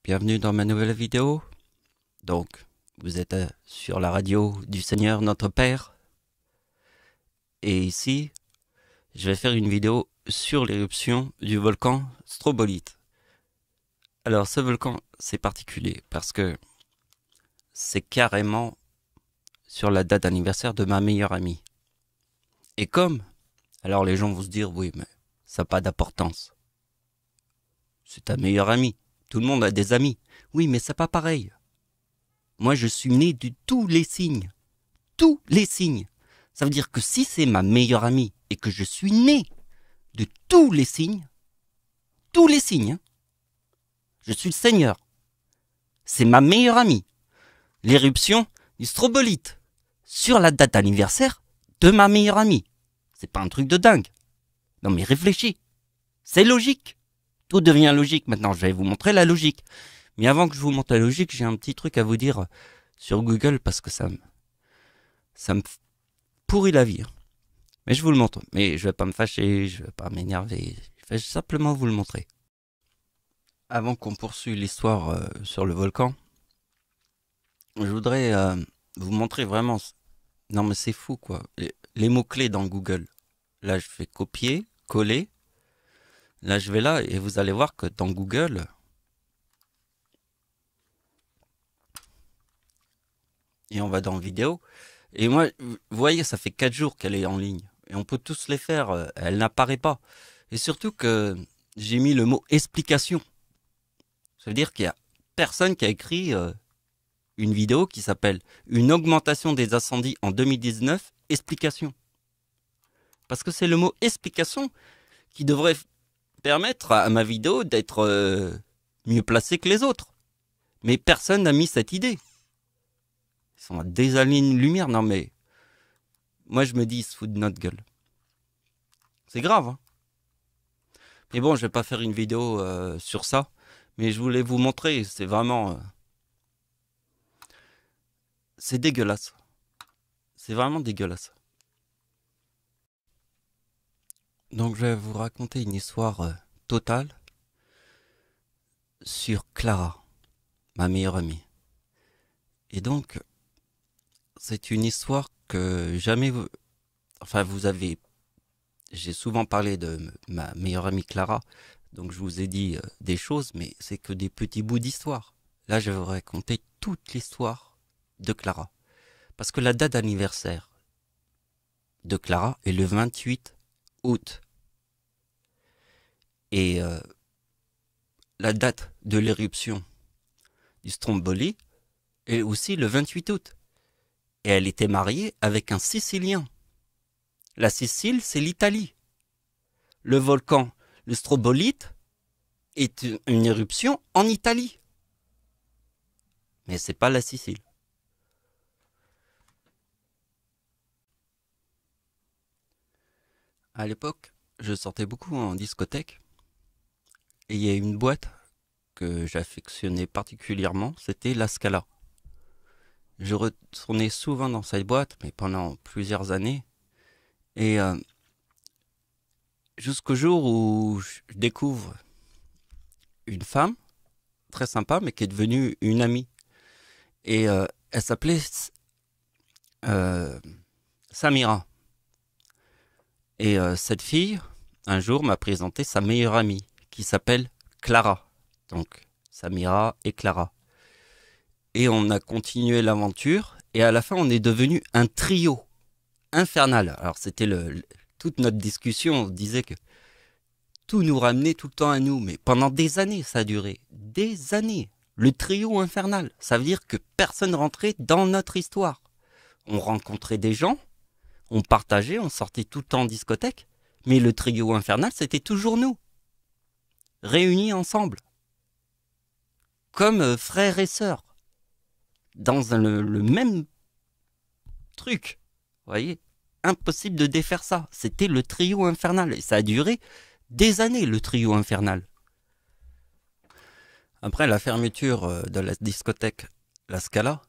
bienvenue dans ma nouvelle vidéo. Donc, vous êtes sur la radio du Seigneur notre Père. Et ici, je vais faire une vidéo sur l'éruption du volcan Strobolite. Alors, ce volcan, c'est particulier parce que c'est carrément sur la date d'anniversaire de ma meilleure amie. Et alors les gens vont se dire, oui, mais ça n'a pas d'importance. C'est ta meilleure amie. Tout le monde a des amis. Oui, mais c'est pas pareil. Moi, je suis né de tous les signes. Tous les signes. Ça veut dire que si c'est ma meilleure amie et que je suis né de tous les signes, hein, je suis le Seigneur. C'est ma meilleure amie. L'éruption du Strobolite sur la date d'anniversaire de ma meilleure amie. C'est pas un truc de dingue. Non mais réfléchis. C'est logique. Tout devient logique maintenant. Je vais vous montrer la logique. Mais avant que je vous montre la logique, j'ai un petit truc à vous dire sur Google parce que ça me pourrit la vie. Mais je vous le montre. Mais je vais pas me fâcher, je vais pas m'énerver. Je vais simplement vous le montrer. Avant qu'on poursuive l'histoire sur le volcan, je voudrais vous montrer vraiment. Non mais c'est fou quoi. Les mots-clés dans Google. Là je fais copier, coller. Là je vais là et vous allez voir que dans Google, et on va dans vidéo. Et moi, vous voyez, ça fait 4 jours qu'elle est en ligne. Et on peut tous les faire, elle n'apparaît pas. Et surtout que j'ai mis le mot explication. Ça veut dire qu'il y a personne qui a écrit une vidéo qui s'appelle Une augmentation des incendies en 2019, explication. Parce que c'est le mot explication qui devrait permettre à ma vidéo d'être mieux placée que les autres. Mais personne n'a mis cette idée. Ils sont à des années-lumière. Non mais, moi je me dis, ils se foutent de notre gueule. C'est grave. Hein. Mais bon, je vais pas faire une vidéo sur ça. Mais je voulais vous montrer, c'est vraiment... c'est dégueulasse. C'est vraiment dégueulasse. Donc je vais vous raconter une histoire totale sur Clara, ma meilleure amie. Et donc, c'est une histoire que jamais vous... Enfin, vous avez... J'ai souvent parlé de ma meilleure amie Clara, donc je vous ai dit des choses, mais c'est que des petits bouts d'histoire. Là, je vais vous raconter toute l'histoire de Clara. Parce que la date d'anniversaire de Clara est le 28 août. Et la date de l'éruption du Stromboli est aussi le 28 août. Et elle était mariée avec un Sicilien. La Sicile, c'est l'Italie. Le volcan, le Strobolite, est une éruption en Italie. Mais c'est pas la Sicile. À l'époque, je sortais beaucoup en discothèque. Et il y a une boîte que j'affectionnais particulièrement, c'était la Scala. Je retournais souvent dans cette boîte, mais pendant plusieurs années. Et jusqu'au jour où je découvre une femme très sympa, mais qui est devenue une amie. Et elle s'appelait Samira. Et cette fille, un jour, m'a présenté sa meilleure amie, qui s'appelle Clara. Donc, Samira et Clara. Et on a continué l'aventure, et à la fin, on est devenu un trio infernal. Alors, c'était toute notre discussion, on disait que tout nous ramenait tout le temps à nous, mais pendant des années, ça a duré. Des années. Le trio infernal, ça veut dire que personne rentrait dans notre histoire. On rencontrait des gens, on partageait, on sortait tout le temps en discothèque, mais le trio infernal, c'était toujours nous. Réunis ensemble. Comme frères et sœurs. Dans le même truc. Vous voyez? Impossible de défaire ça. C'était le trio infernal. Et ça a duré des années, le trio infernal. Après la fermeture de la discothèque La Scala,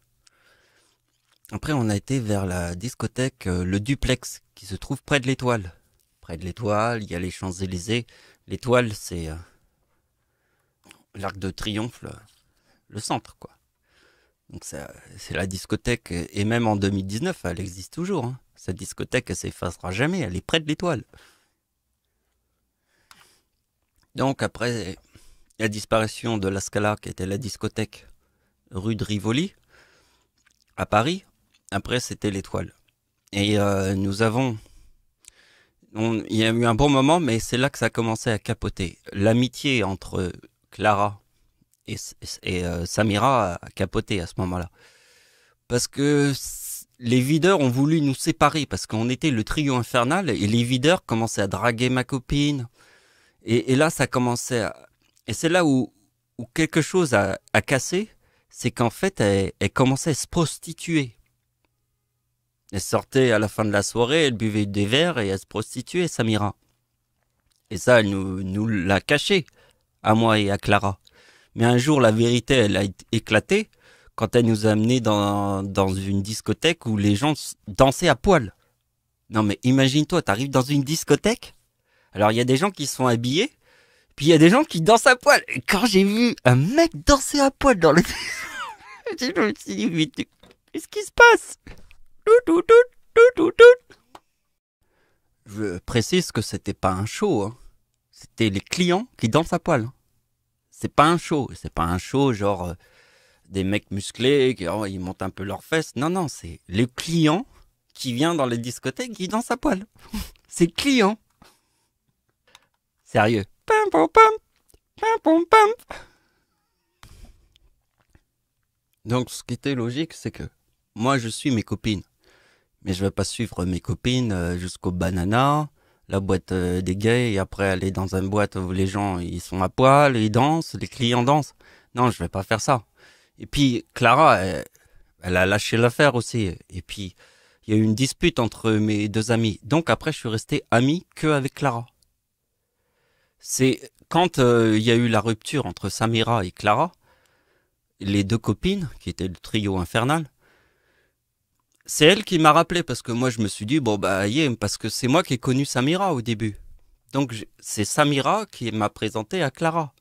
après on a été vers la discothèque Le Duplex, qui se trouve près de l'Étoile. Près de l'Étoile, il y a les Champs-Élysées. L'Étoile, c'est l'Arc de Triomphe. le centre, quoi. Donc c'est la discothèque, et même en 2019, elle existe toujours. Hein. Cette discothèque, elle s'effacera jamais, elle est près de l'étoile. Donc après la disparition de la Scala, qui était la discothèque rue de Rivoli, à Paris, après c'était l'étoile. Et il y a eu un bon moment, mais c'est là que ça a commencé à capoter. L'amitié entre Clara et Samira a capoté à ce moment-là. Parce que les videurs ont voulu nous séparer, parce qu'on était le trio infernal, et les videurs commençaient à draguer ma copine. Et là, ça commençait à... Et c'est là où quelque chose a cassé, c'est qu'en fait, elle commençait à se prostituer. Elle sortait à la fin de la soirée, elle buvait des verres et elle se prostituait, Samira. Et ça, elle nous l'a caché, à moi et à Clara. Mais un jour, la vérité, elle a éclaté quand elle nous a amenés dans une discothèque où les gens dansaient à poil. Non mais imagine-toi, t'arrives dans une discothèque, alors il y a des gens qui sont habillés, puis il y a des gens qui dansent à poil. Et quand j'ai vu un mec danser à poil dans le... je me suis dit, mais qu'est-ce qui se passe? Je précise que c'était pas un show, hein. C'était les clients qui dansent à poil. C'est pas un show genre des mecs musclés qui ils montent un peu leurs fesses. Non, non, c'est les clients qui viennent dans les discothèques qui dansent à poil. C'est clients. Sérieux. Pam, pam, pam, pam, pam, pam. Donc ce qui était logique, c'est que moi je suis mes copines. Mais je vais pas suivre mes copines jusqu'au banana, la boîte des gays, et après aller dans une boîte où les gens ils sont à poil, ils dansent, les clients dansent. Non, je vais pas faire ça. Et puis Clara, elle a lâché l'affaire aussi. Et puis il y a eu une dispute entre mes deux amis. Donc après je suis resté ami que avec Clara. C'est quand il y a eu la rupture entre Samira et Clara, les deux copines, qui étaient le trio infernal, c'est elle qui m'a rappelé, parce que moi je me suis dit, bon bah parce que c'est moi qui ai connu Samira au début. Donc c'est Samira qui m'a présenté à Clara.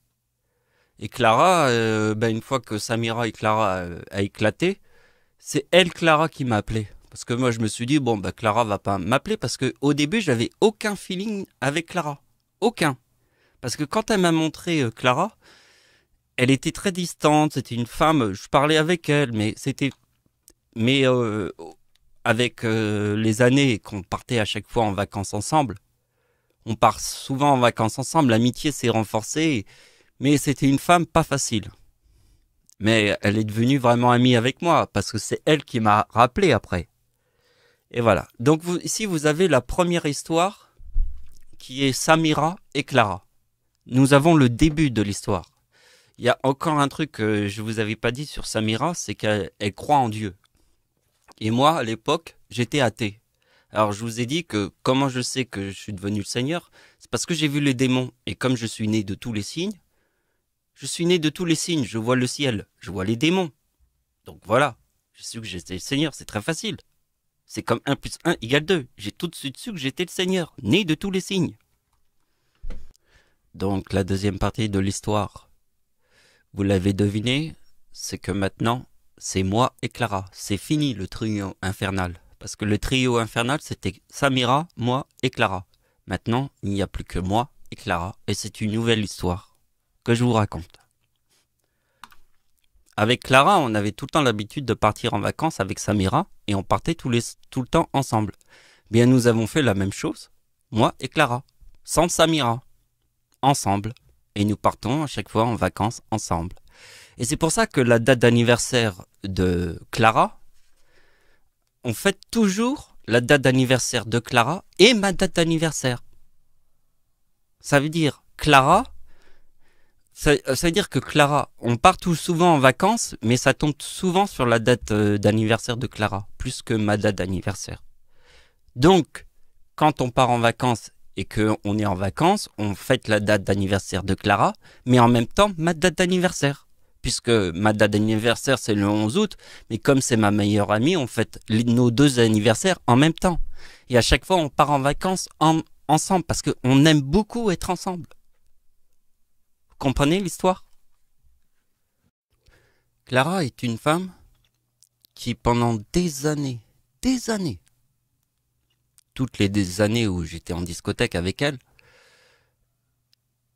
Et Clara, une fois que Samira et Clara a éclaté, c'est elle, Clara, qui m'a appelé. Parce que moi je me suis dit, bon bah Clara va pas m'appeler, parce que au début j'avais aucun feeling avec Clara. Aucun. Parce que quand elle m'a montré Clara, elle était très distante, c'était une femme, je parlais avec elle, mais c'était... Mais avec les années qu'on partait à chaque fois en vacances ensemble, on part souvent en vacances ensemble, l'amitié s'est renforcée, mais c'était une femme pas facile. Mais elle est devenue vraiment amie avec moi, parce que c'est elle qui m'a rappelé après. Et voilà. Donc ici, vous avez la première histoire, qui est Samira et Clara. Nous avons le début de l'histoire. Il y a encore un truc que je vous avais pas dit sur Samira, c'est qu'elle croit en Dieu. Et moi, à l'époque, j'étais athée. Alors je vous ai dit que comment je sais que je suis devenu le Seigneur, c'est parce que j'ai vu les démons. Et comme je suis né de tous les signes, je vois le ciel, je vois les démons. Donc voilà, j'ai su que j'étais le Seigneur, c'est très facile. C'est comme 1 plus 1 égale 2. J'ai tout de suite su que j'étais le Seigneur, né de tous les signes. Donc la deuxième partie de l'histoire, vous l'avez deviné, c'est que maintenant, c'est moi et Clara. C'est fini le trio infernal. Parce que le trio infernal, c'était Samira, moi et Clara. Maintenant, il n'y a plus que moi et Clara. Et c'est une nouvelle histoire que je vous raconte. Avec Clara, on avait tout le temps l'habitude de partir en vacances avec Samira. Et on partait tout le temps ensemble. Bien, nous avons fait la même chose, moi et Clara. Sans Samira. Ensemble. Et nous partons à chaque fois en vacances ensemble. Et c'est pour ça que la date d'anniversaire de Clara, on fête toujours la date d'anniversaire de Clara et ma date d'anniversaire. Ça veut dire Clara, ça veut dire que Clara, on part tout souvent en vacances, mais ça tombe souvent sur la date d'anniversaire de Clara, plus que ma date d'anniversaire. Donc, quand on part en vacances et qu'on est en vacances, on fête la date d'anniversaire de Clara, mais en même temps ma date d'anniversaire. Puisque ma date d'anniversaire c'est le 11 août, mais comme c'est ma meilleure amie, on fête nos deux anniversaires en même temps. Et à chaque fois on part en vacances ensemble, parce qu'on aime beaucoup être ensemble. Vous comprenez l'histoire? Clara est une femme qui pendant des années, toutes les des années où j'étais en discothèque avec elle,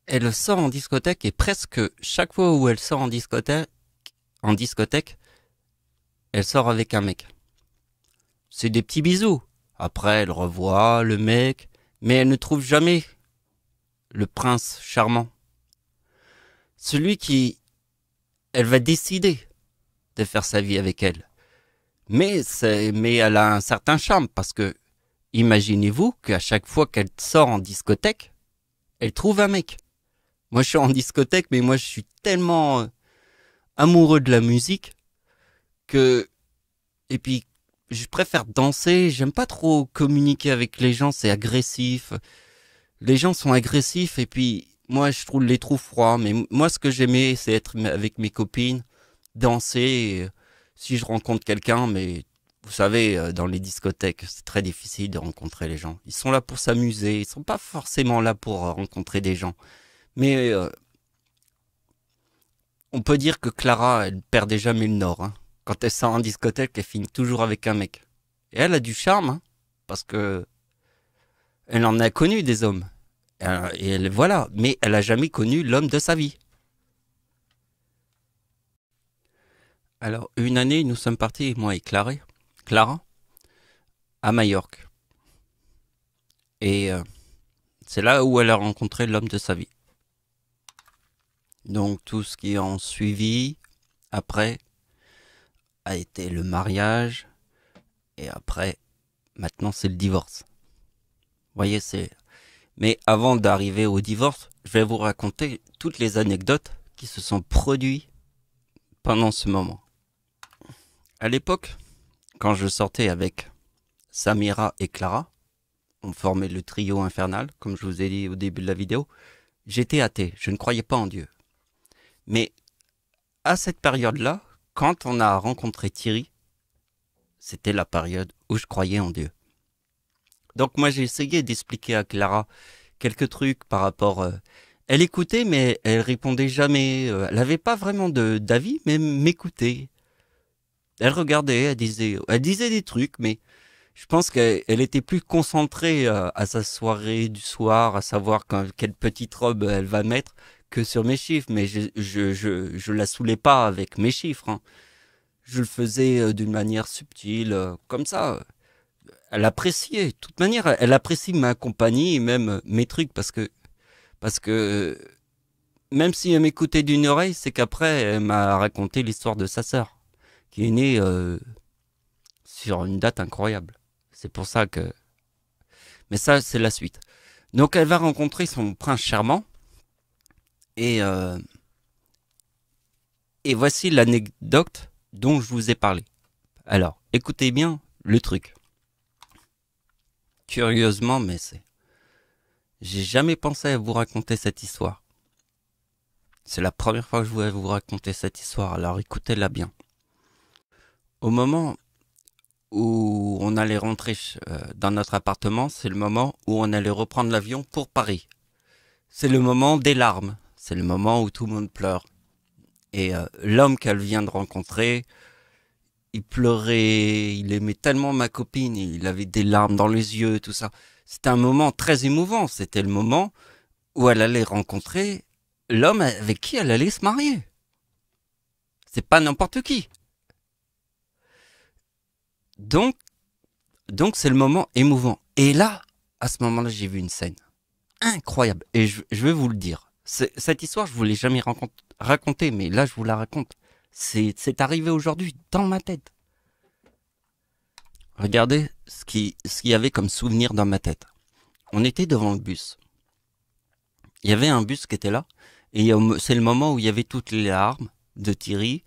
elle sort en discothèque et presque chaque fois où elle sort en discothèque, elle sort avec un mec. C'est des petits bisous. Après, elle revoit le mec, mais elle ne trouve jamais le prince charmant. Celui qui, elle va décider de faire sa vie avec elle. Mais elle a un certain charme parce que, imaginez-vous qu'à chaque fois qu'elle sort en discothèque, elle trouve un mec. Moi, je suis en discothèque, mais moi, je suis tellement amoureux de la musique que, et puis, je préfère danser. J'aime pas trop communiquer avec les gens, c'est agressif. Les gens sont agressifs et puis, moi, les trouve froids. Mais moi, ce que j'aimais, c'est être avec mes copines, danser. Et, si je rencontre quelqu'un, mais vous savez, dans les discothèques, c'est très difficile de rencontrer les gens. Ils sont là pour s'amuser, ils sont pas forcément là pour rencontrer des gens. Mais on peut dire que Clara, elle perdait jamais le nord. Hein. Quand elle sort en discothèque, elle finit toujours avec un mec. Et elle a du charme, hein, parce que elle en a connu des hommes. Et elle, voilà, mais elle a jamais connu l'homme de sa vie. Alors, une année, nous sommes partis, moi et Clara, à Majorque. Et c'est là où elle a rencontré l'homme de sa vie. Donc, tout ce qui en suivi, après, a été le mariage. Et après, maintenant, c'est le divorce. Vous voyez, c'est... Mais avant d'arriver au divorce, je vais vous raconter toutes les anecdotes qui se sont produites pendant ce moment. À l'époque, quand je sortais avec Samira et Clara, on formait le trio infernal, comme je vous ai dit au début de la vidéo, j'étais athée, je ne croyais pas en Dieu. Mais à cette période-là, quand on a rencontré Thierry, c'était la période où je croyais en Dieu. Donc moi j'ai essayé d'expliquer à Clara quelques trucs par rapport... elle écoutait mais elle répondait jamais. Elle n'avait pas vraiment d'avis, mais m'écoutait. Elle regardait, elle disait des trucs, mais je pense qu'elle était plus concentrée à sa soirée du soir, à savoir quelle petite robe elle va mettre, que sur mes chiffres. Mais je la saoulais pas avec mes chiffres. Hein. Je le faisais d'une manière subtile, comme ça. Elle appréciait. De toute manière, elle apprécie ma compagnie et même mes trucs parce que même si elle m'écoutait d'une oreille, c'est qu'après elle m'a raconté l'histoire de sa sœur qui est née sur une date incroyable. C'est pour ça que... Mais ça, c'est la suite. Donc elle va rencontrer son prince charmant et voici l'anecdote dont je vous ai parlé. Alors, écoutez bien le truc. Curieusement, mais c'est... J'ai jamais pensé à vous raconter cette histoire. C'est la première fois que je voulais vous raconter cette histoire, alors écoutez-la bien. Au moment où on allait rentrer dans notre appartement, c'est le moment où on allait reprendre l'avion pour Paris. C'est le moment des larmes, c'est le moment où tout le monde pleure. Et l'homme qu'elle vient de rencontrer, il pleurait, il aimait tellement ma copine, il avait des larmes dans les yeux, tout ça. C'était un moment très émouvant, c'était le moment où elle allait rencontrer l'homme avec qui elle allait se marier. C'est pas n'importe qui. Donc c'est le moment émouvant. Et là, à ce moment-là, j'ai vu une scène incroyable. Et je vais vous le dire. Cette histoire, je vous l'ai jamais racontée, mais là, je vous la raconte. C'est arrivé aujourd'hui dans ma tête. Regardez ce qu'il y avait comme souvenir dans ma tête. On était devant le bus. Il y avait un bus qui était là. Et c'est le moment où il y avait toutes les larmes de Thierry.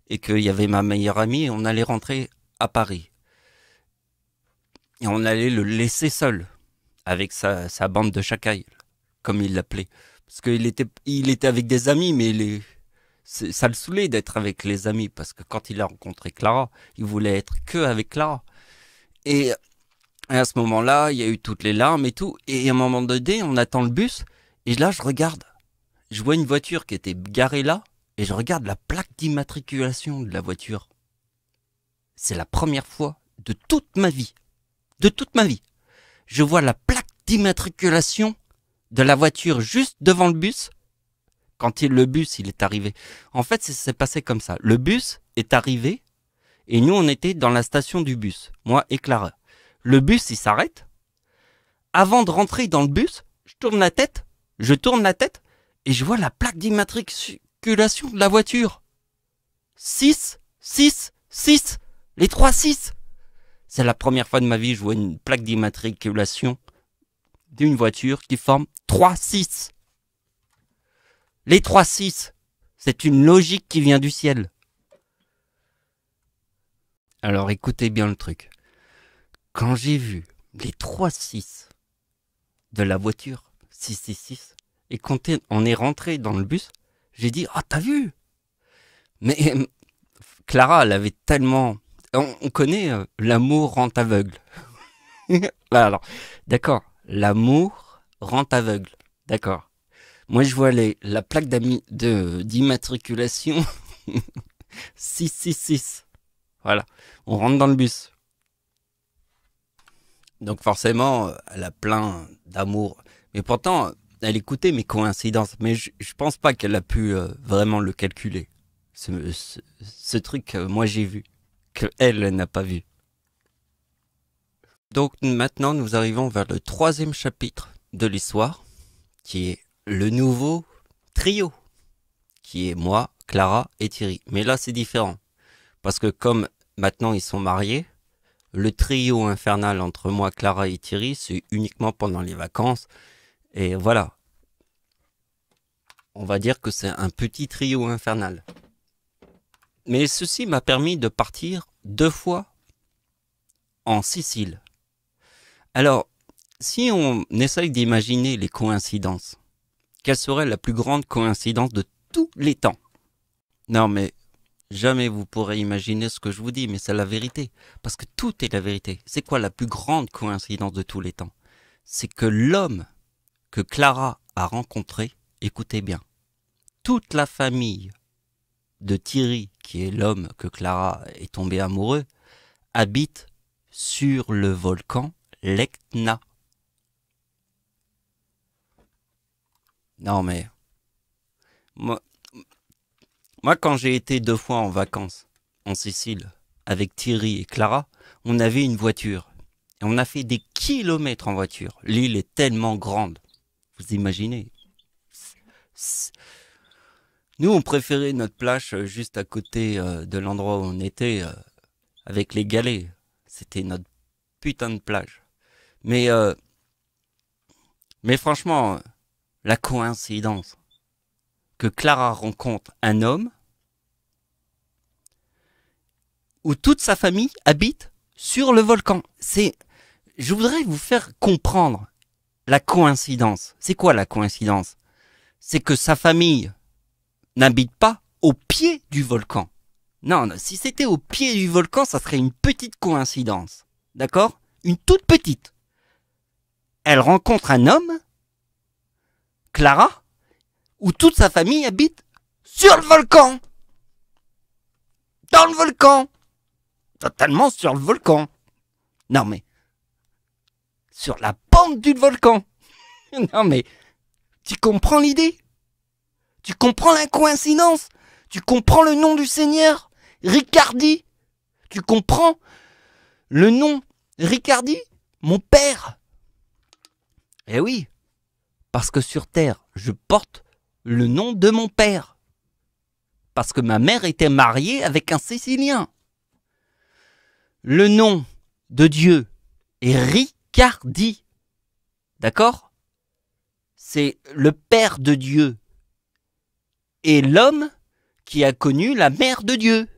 Et qu'il y avait ma meilleure amie. Et on allait rentrer à Paris. Et on allait le laisser seul. Avec sa bande de chacailles. Comme il l'appelait. Parce qu'il était avec des amis. Mais ça le saoulait d'être avec les amis. Parce que quand il a rencontré Clara, il voulait être que avec Clara. Et à ce moment-là, il y a eu toutes les larmes et tout. Et à un moment donné, on attend le bus. Et là, je regarde. Je vois une voiture qui était garée là. et je regarde la plaque d'immatriculation de la voiture. C'est la première fois de toute ma vie. De toute ma vie. Je vois la plaque d'immatriculation de la voiture juste devant le bus. Quand le bus il est arrivé. En fait, ça s'est passé comme ça. Le bus est arrivé et nous on était dans la station du bus. Moi et Clara. Le bus il s'arrête. Avant de rentrer dans le bus, je tourne la tête et je vois la plaque d'immatriculation de la voiture. 6, 6, 6, les 3 6. C'est la première fois de ma vie que je vois une plaque d'immatriculation d'une voiture qui forme 3 6. Les 3 6, c'est une logique qui vient du ciel. Alors écoutez bien le truc. Quand j'ai vu les 3 6 de la voiture 666 et quand on est rentré dans le bus, j'ai dit « Ah, t'as vu ?» Mais Clara, elle avait tellement... On connaît l'amour rend aveugle. Alors, d'accord, l'amour rend aveugle, d'accord. Moi, je vois la plaque d'immatriculation 666. Voilà, on rentre dans le bus. Donc forcément, elle a plein d'amour. Mais pourtant, elle écoutait mes coïncidences. Mais je pense pas qu'elle a pu vraiment le calculer. Ce truc, moi j'ai vu, que elle n'a pas vu. Donc maintenant, nous arrivons vers le 3e chapitre de l'histoire, qui est le nouveau trio, qui est moi, Clara et Thierry. Mais là, c'est différent. Parce que comme maintenant ils sont mariés, le trio infernal entre moi, Clara et Thierry, c'est uniquement pendant les vacances. Et voilà. On va dire que c'est un petit trio infernal. Mais ceci m'a permis de partir 2 fois en Sicile. Alors, si on essaye d'imaginer les coïncidences, quelle serait la plus grande coïncidence de tous les temps? Non mais, jamais vous pourrez imaginer ce que je vous dis, mais c'est la vérité. Parce que tout est la vérité. C'est quoi la plus grande coïncidence de tous les temps? C'est que l'homme que Clara a rencontré, écoutez bien, toute la famille de Thierry, qui est l'homme que Clara est tombée amoureux, habite sur le volcan l'Etna. Non mais, moi quand j'ai été 2 fois en vacances en Sicile avec Thierry et Clara, on avait une voiture. Et on a fait des kilomètres en voiture. L'île est tellement grande. Vous imaginez? Nous, on préférait notre plage juste à côté de l'endroit où on était, avec les galets. C'était notre putain de plage. Mais franchement, la coïncidence que Clara rencontre un homme où toute sa famille habite sur le volcan. Je voudrais vous faire comprendre la coïncidence. C'est quoi la coïncidence? C'est que sa famille n'habite pas au pied du volcan. Non, si c'était au pied du volcan, ça serait une petite coïncidence. D'accord? Une toute petite. Elle rencontre un homme, Clara, où toute sa famille habite sur le volcan. Dans le volcan. Totalement sur le volcan. Non mais, sur la pente du volcan. Non mais, tu comprends l'idée? Tu comprends la coïncidence? Tu comprends le nom du Seigneur? Ricardi? Tu comprends le nom Ricardi? Mon père? Eh oui, parce que sur Terre, je porte le nom de mon père. Parce que ma mère était mariée avec un Sicilien. Le nom de Dieu est Ricardi. D'accord? C'est le Père de Dieu et l'homme qui a connu la mère de Dieu.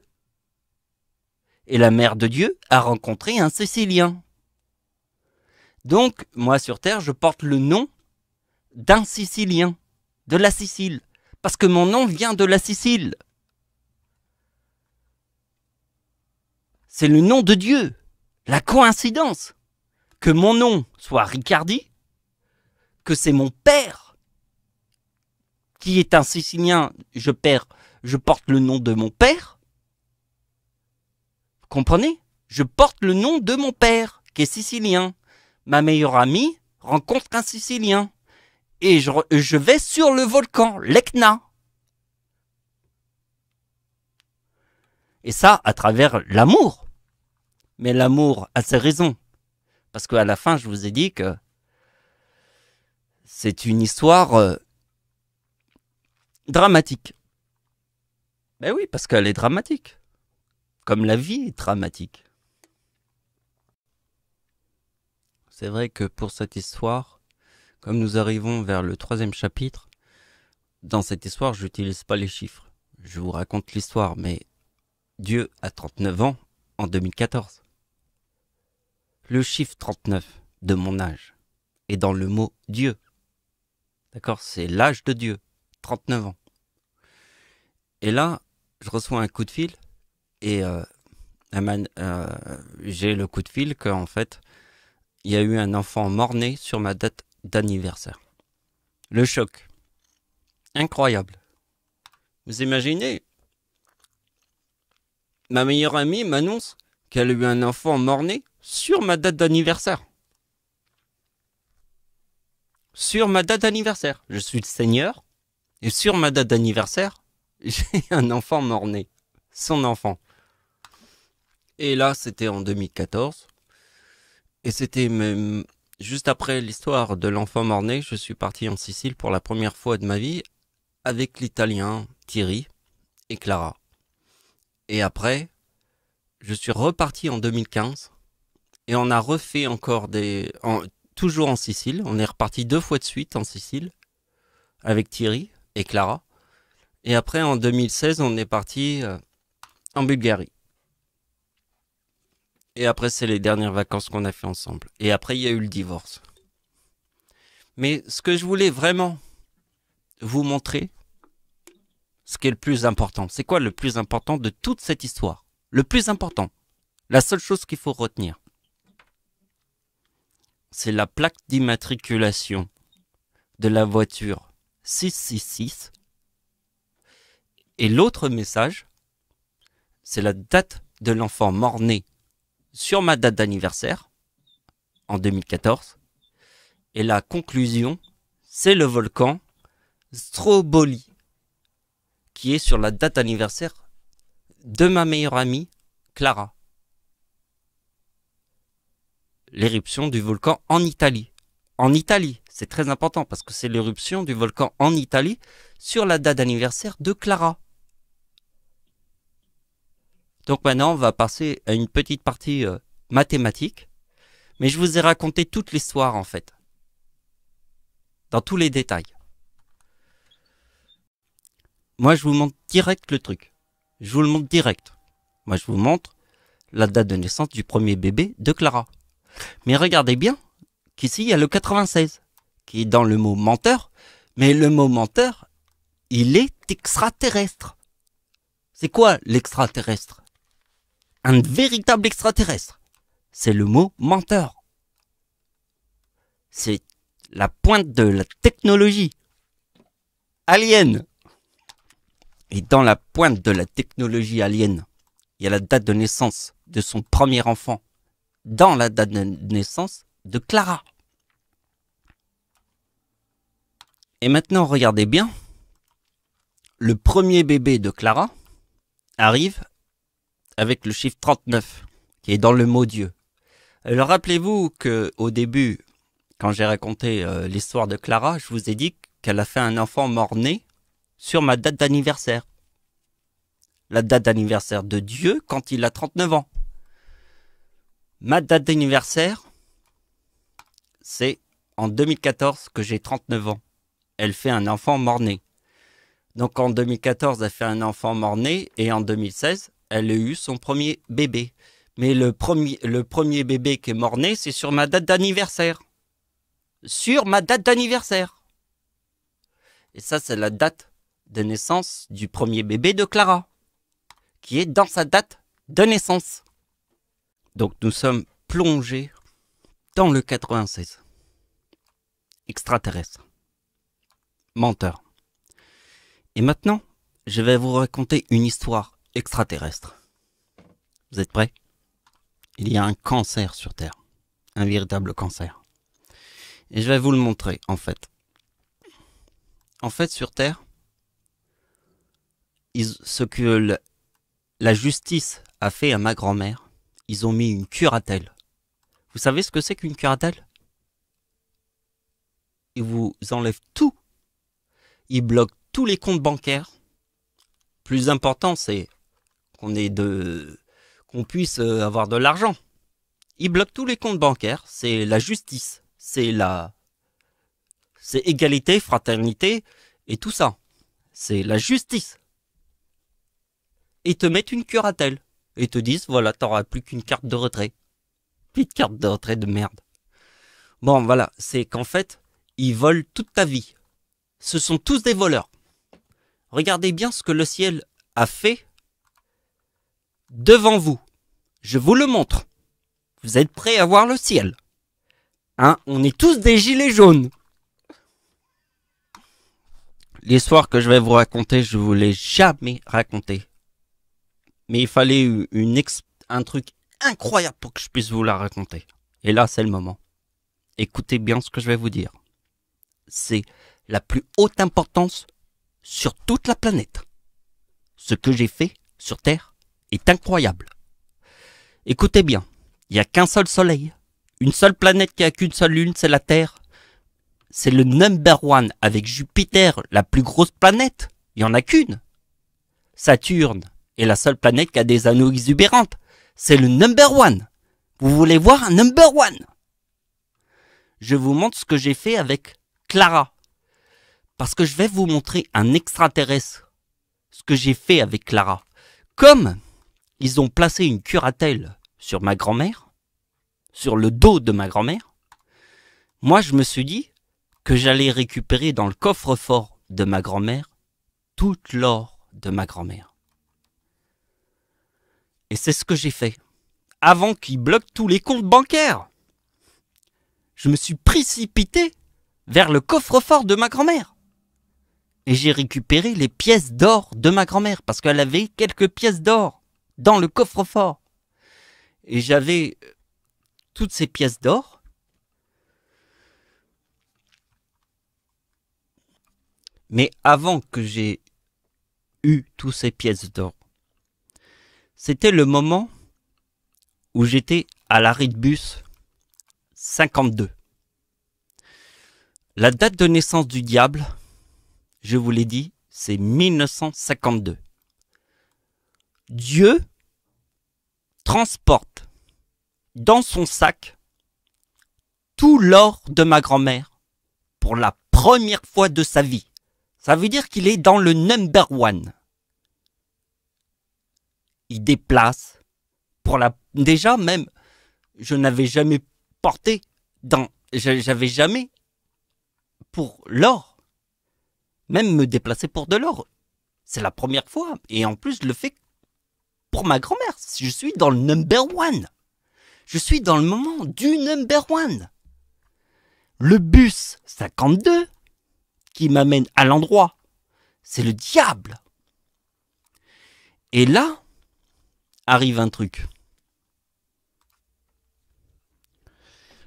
Et la mère de Dieu a rencontré un Sicilien. Donc, moi sur Terre, je porte le nom d'un Sicilien, de la Sicile, parce que mon nom vient de la Sicile. C'est le nom de Dieu. La coïncidence que mon nom soit Ricardi, que c'est mon père qui est un Sicilien, je Je porte le nom de mon père. Vous comprenez? Je porte le nom de mon père, qui est sicilien. Ma meilleure amie rencontre un Sicilien. Et je vais sur le volcan, l'Etna. Et ça, à travers l'amour. Mais l'amour a ses raisons. Parce qu'à la fin, je vous ai dit que c'est une histoire dramatique. Ben oui, parce qu'elle est dramatique. Comme la vie est dramatique. C'est vrai que pour cette histoire, comme nous arrivons vers le 3e chapitre, dans cette histoire, je n'utilise pas les chiffres. Je vous raconte l'histoire, mais Dieu a 39 ans en 2014. Le chiffre 39 de mon âge est dans le mot Dieu. D'accord? C'est l'âge de Dieu, 39 ans. Et là, je reçois un coup de fil et j'ai le coup de fil qu'en fait, il y a eu un enfant mort-né sur ma date d'anniversaire. Le choc. Incroyable. Vous imaginez? Ma meilleure amie m'annonce qu'elle a eu un enfant mort-né sur ma date d'anniversaire. Sur ma date d'anniversaire. Je suis le Seigneur. Et sur ma date d'anniversaire, j'ai un enfant mort-né. Son enfant. Et là, c'était en 2014. Et c'était même juste après l'histoire de l'enfant mort-né, je suis parti en Sicile pour la première fois de ma vie avec l'Italien Thierry et Clara. Et après, je suis reparti en 2015 et on a refait encore toujours en Sicile. On est reparti 2 fois de suite en Sicile avec Thierry et Clara. Et après, en 2016, on est parti en Bulgarie. Et après, c'est les dernières vacances qu'on a fait ensemble. Et après, il y a eu le divorce. Mais ce que je voulais vraiment vous montrer, ce qui est le plus important, c'est quoi le plus important de toute cette histoire? Le plus important, la seule chose qu'il faut retenir, c'est la plaque d'immatriculation de la voiture 666. Et l'autre message, c'est la date de l'enfant mort-né sur ma date d'anniversaire, en 2014. Et la conclusion, c'est le volcan Stromboli, qui est sur la date d'anniversaire de ma meilleure amie, Clara. L'éruption du volcan en Italie. En Italie, c'est très important parce que c'est l'éruption du volcan en Italie sur la date d'anniversaire de Clara. Donc maintenant, on va passer à une petite partie mathématique. Mais je vous ai raconté toute l'histoire en fait. Dans tous les détails. Moi, je vous montre direct le truc. Je vous le montre direct. Moi, je vous montre la date de naissance du premier bébé de Clara. Mais regardez bien qu'ici, il y a le 96 qui est dans le mot menteur. Mais le mot menteur, il est extraterrestre. C'est quoi l'extraterrestre? Un véritable extraterrestre. C'est le mot menteur. C'est la pointe de la technologie. Alien. Et dans la pointe de la technologie alien, il y a la date de naissance de son premier enfant. Dans la date de naissance de Clara. Et maintenant, regardez bien. Le premier bébé de Clara arrive avec le chiffre 39, qui est dans le mot Dieu. Alors rappelez-vous qu'au début, quand j'ai raconté l'histoire de Clara, je vous ai dit qu'elle a fait un enfant mort-né sur ma date d'anniversaire. La date d'anniversaire de Dieu quand il a 39 ans. Ma date d'anniversaire, c'est en 2014 que j'ai 39 ans. Elle fait un enfant mort-né. Donc en 2014, elle fait un enfant mort-né et en 2016, elle a eu son premier bébé. Mais le premier bébé qui est mort-né, c'est sur ma date d'anniversaire. Sur ma date d'anniversaire. Et ça, c'est la date de naissance du premier bébé de Clara, qui est dans sa date de naissance. Donc nous sommes plongés dans le 96. Extraterrestre. Menteur. Et maintenant, je vais vous raconter une histoire extraterrestre. Vous êtes prêts? Il y a un cancer sur Terre. Un véritable cancer. Et je vais vous le montrer, en fait. En fait, sur Terre, ce que la justice a fait à ma grand-mère, ils ont mis une curatelle. Vous savez ce que c'est qu'une curatelle? Ils vous enlèvent tout. Ils bloquent tous les comptes bancaires. Plus important, c'est qu'on puisse avoir de l'argent. Ils bloquent tous les comptes bancaires. C'est la justice. C'est égalité, fraternité et tout ça. C'est la justice. Et te mettent une curatelle. Et te disent, voilà, t'auras plus qu'une carte de retrait. Petite carte de retrait de merde. Bon, voilà, c'est qu'en fait, ils volent toute ta vie. Ce sont tous des voleurs. Regardez bien ce que le ciel a fait devant vous. Je vous le montre. Vous êtes prêts à voir le ciel? Hein? On est tous des gilets jaunes. L'histoire que je vais vous raconter, je vous l'ai jamais racontée. Mais il fallait un truc incroyable pour que je puisse vous la raconter. Et là, c'est le moment. Écoutez bien ce que je vais vous dire. C'est la plus haute importance sur toute la planète. Ce que j'ai fait sur Terre est incroyable. Écoutez bien, il n'y a qu'un seul soleil, une seule planète qui a qu'une seule lune, c'est la Terre. C'est le number one avec Jupiter, la plus grosse planète. Il n'y en a qu'une. Saturne est la seule planète qui a des anneaux exubérants. C'est le number one. Vous voulez voir un number one? Je vous montre ce que j'ai fait avec Clara. Parce que je vais vous montrer un extraterrestre. Ce que j'ai fait avec Clara. Comme ils ont placé une curatelle sur ma grand-mère, sur le dos de ma grand-mère, moi je me suis dit que j'allais récupérer dans le coffre-fort de ma grand-mère toute l'or de ma grand-mère. Et c'est ce que j'ai fait. Avant qu'ils bloquent tous les comptes bancaires, je me suis précipité vers le coffre-fort de ma grand-mère. Et j'ai récupéré les pièces d'or de ma grand-mère, parce qu'elle avait quelques pièces d'or dans le coffre-fort. Et j'avais toutes ces pièces d'or. Mais avant que j'ai eu toutes ces pièces d'or, c'était le moment où j'étais à l'arrêt de bus 52. La date de naissance du diable, je vous l'ai dit, c'est 1952. Dieu transporte dans son sac tout l'or de ma grand-mère pour la première fois de sa vie. Ça veut dire qu'il est dans le number one. Il déplace pour la... Déjà même, je n'avais jamais porté j'avais jamais pour l'or. Même me déplacer pour de l'or. C'est la première fois. Et en plus, je le fais pour ma grand-mère. Je suis dans le number one. Je suis dans le moment du number one. Le bus 52 qui m'amène à l'endroit, c'est le diable. Et là, arrive un truc.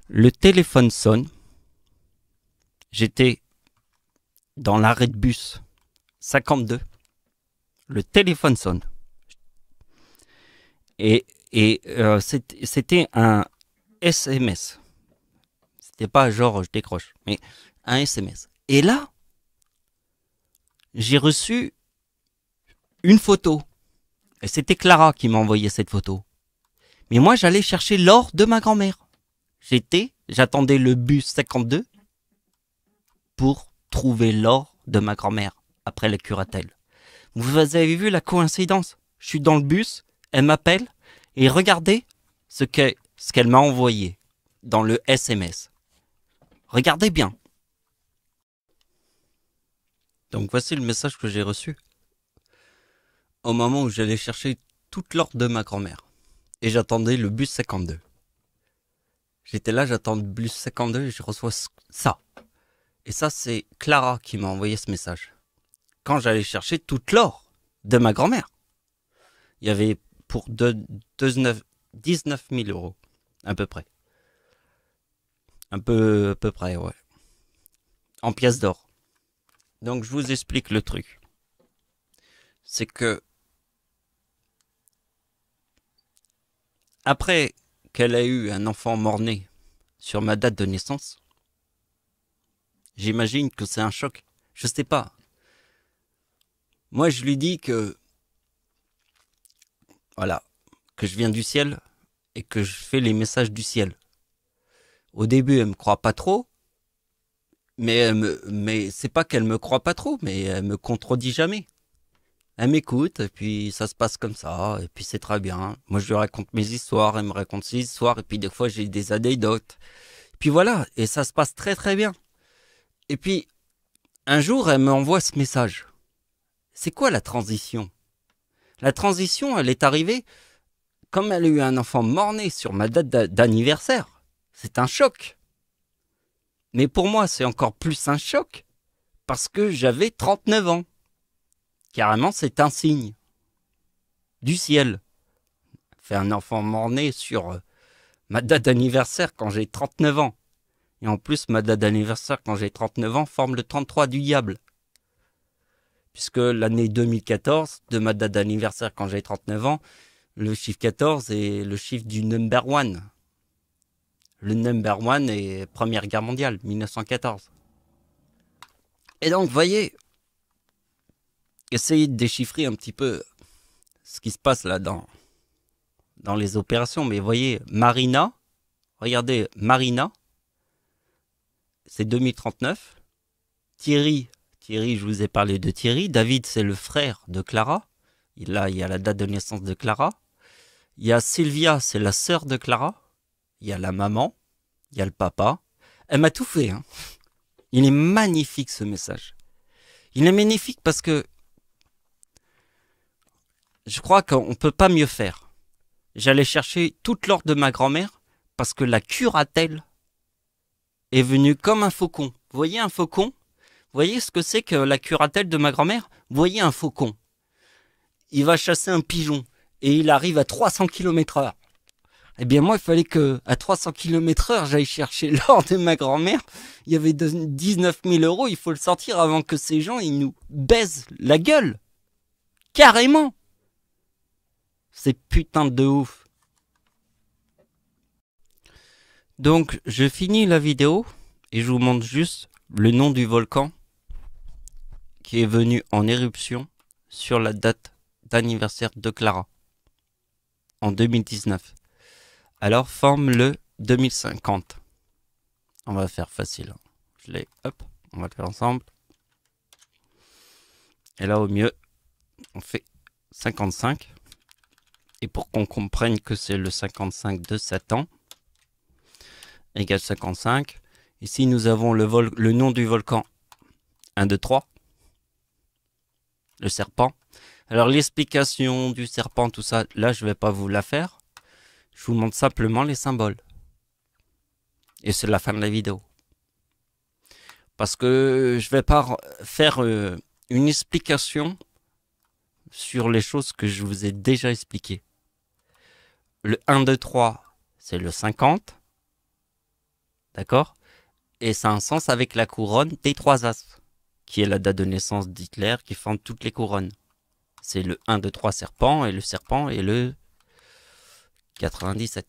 Le téléphone sonne. J'étais dans l'arrêt de bus 52. Le téléphone sonne. Et c'était un SMS. C'était pas genre je décroche, mais un SMS. Et là, j'ai reçu une photo. Et c'était Clara qui m'a envoyé cette photo. Mais moi, j'allais chercher l'or de ma grand-mère. J'attendais le bus 52 pour trouver l'or de ma grand-mère après la curatelle. Vous avez vu la coïncidence? Je suis dans le bus, elle m'appelle et regardez ce qu'elle m'a envoyé dans le SMS. Regardez bien. Donc voici le message que j'ai reçu au moment où j'allais chercher toute l'or de ma grand-mère. Et j'attendais le bus 52. J'étais là, j'attends le bus 52 et je reçois ça. Et ça, c'est Clara qui m'a envoyé ce message. Quand j'allais chercher toute l'or de ma grand-mère. Il y avait pour 19 000 euros, à peu près. À peu près, ouais. En pièces d'or. Donc je vous explique le truc. C'est que après qu'elle a eu un enfant mort-né sur ma date de naissance, j'imagine que c'est un choc. Je sais pas. Moi, je lui dis que, voilà, que je viens du ciel et que je fais les messages du ciel. Au début, elle me croit pas trop, mais c'est pas qu'elle me croit pas trop, mais elle me contredit jamais. Elle m'écoute, et puis ça se passe comme ça, et puis c'est très bien. Moi, je lui raconte mes histoires, elle me raconte ses histoires, et puis des fois, j'ai des anecdotes. Puis voilà, et ça se passe très très bien. Et puis, un jour, elle m'envoie ce message. C'est quoi la transition? La transition, elle est arrivée comme elle a eu un enfant mort-né sur ma date d'anniversaire. C'est un choc. Mais pour moi, c'est encore plus un choc parce que j'avais 39 ans. Carrément, c'est un signe du ciel. Fait un enfant mort-né sur ma date d'anniversaire quand j'ai 39 ans. Et en plus, ma date d'anniversaire quand j'ai 39 ans forme le 33 du diable. Puisque l'année 2014, de ma date d'anniversaire quand j'ai 39 ans, le chiffre 14 est le chiffre du number one. Le number one est Première Guerre mondiale, 1914. Et donc, voyez, essayez de déchiffrer un petit peu ce qui se passe là dans les opérations. Mais voyez, Marina, regardez, Marina, c'est 2039. Thierry, je vous ai parlé de Thierry. David, c'est le frère de Clara. Là, il y a la date de naissance de Clara. Il y a Sylvia, c'est la sœur de Clara. Il y a la maman. Il y a le papa. Elle m'a tout fait. Hein. Il est magnifique ce message. Il est magnifique parce que je crois qu'on ne peut pas mieux faire. J'allais chercher toute l'or de ma grand-mère parce que la curatelle est venue comme un faucon. Vous voyez un faucon? Vous voyez ce que c'est que la curatelle de ma grand-mère? Vous voyez un faucon? Il va chasser un pigeon et il arrive à 300 km/h. Eh bien moi, il fallait que à 300 km/h, j'aille chercher l'or de ma grand-mère. Il y avait 19 000 euros, il faut le sortir avant que ces gens ils nous baisent la gueule. Carrément. C'est putain de ouf. Donc, je finis la vidéo et je vous montre juste le nom du volcan qui est venu en éruption sur la date d'anniversaire de Clara en 2019. Alors, forme le 2050. On va faire facile. Je l'ai, hop, on va le faire ensemble. Et là, au mieux, on fait 55. Et pour qu'on comprenne que c'est le 55 de Satan, égale 55. Ici, nous avons le nom du volcan 1, 2, 3. Le serpent. Alors, l'explication du serpent, tout ça, là, je ne vais pas vous la faire. Je vous montre simplement les symboles. Et c'est la fin de la vidéo. Parce que je ne vais pas faire une explication sur les choses que je vous ai déjà expliquées. Le 1, 2, 3, c'est le 50. D'accord? Et ça a un sens avec la couronne des 3 As, qui est la date de naissance d'Hitler, qui forme toutes les couronnes. C'est le 1, 2, 3 serpent, et le serpent est le 97.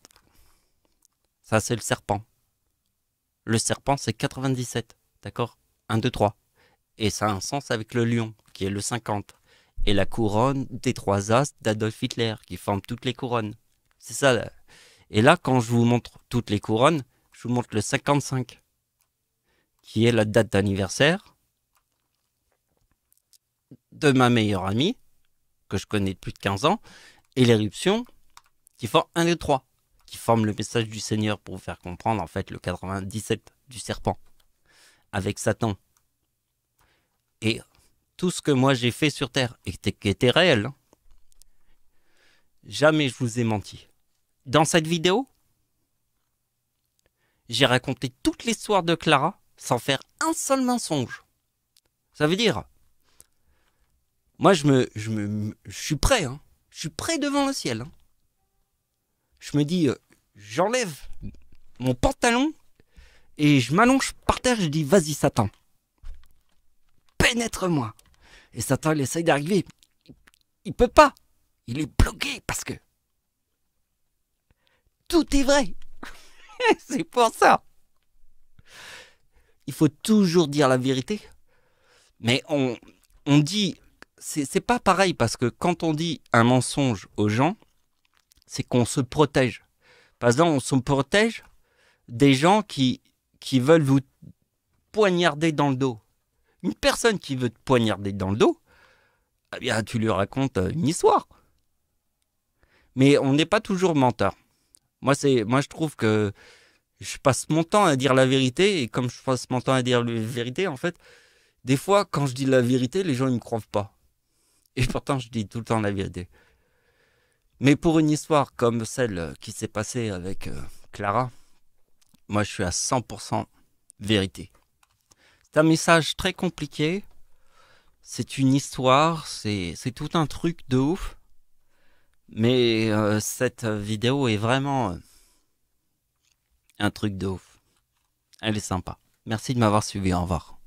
Ça, c'est le serpent. Le serpent, c'est 97. D'accord? 1, 2, 3. Et ça a un sens avec le lion, qui est le 50. Et la couronne des 3 As d'Adolf Hitler, qui forment toutes les couronnes. C'est ça. Là. Et là, quand je vous montre toutes les couronnes, je vous montre le 55, qui est la date d'anniversaire de ma meilleure amie, que je connais depuis 15 ans, et l'éruption, qui forme 1, 2, 3, qui forme le message du Seigneur pour vous faire comprendre, en fait, le 97 du serpent, avec Satan. Et tout ce que moi j'ai fait sur Terre était réel. Hein. Jamais je vous ai menti. Dans cette vidéo, j'ai raconté toute l'histoire de Clara sans faire un seul mensonge. Ça veut dire, Moi, je suis prêt, hein. Je suis prêt devant le ciel, hein. Je me dis, j'enlève mon pantalon et je m'allonge par terre. Je dis, vas-y, Satan, pénètre-moi. Et Satan, il essaye d'arriver. Il peut pas. Il est bloqué parce que tout est vrai. C'est pour ça. Il faut toujours dire la vérité. Mais on dit, c'est pas pareil parce que quand on dit un mensonge aux gens, c'est qu'on se protège. Par exemple, on se protège des gens qui veulent vous poignarder dans le dos. Une personne qui veut te poignarder dans le dos, eh bien, tu lui racontes une histoire. Mais on n'est pas toujours menteur. Moi, je trouve que je passe mon temps à dire la vérité, et comme je passe mon temps à dire la vérité, en fait, des fois, quand je dis la vérité, les gens ne me croient pas. Et pourtant, je dis tout le temps la vérité. Mais pour une histoire comme celle qui s'est passée avec Clara, moi, je suis à 100% vérité. C'est un message très compliqué. C'est une histoire, c'est tout un truc de ouf. Mais cette vidéo est vraiment un truc de ouf. Elle est sympa. Merci de m'avoir suivi. Au revoir.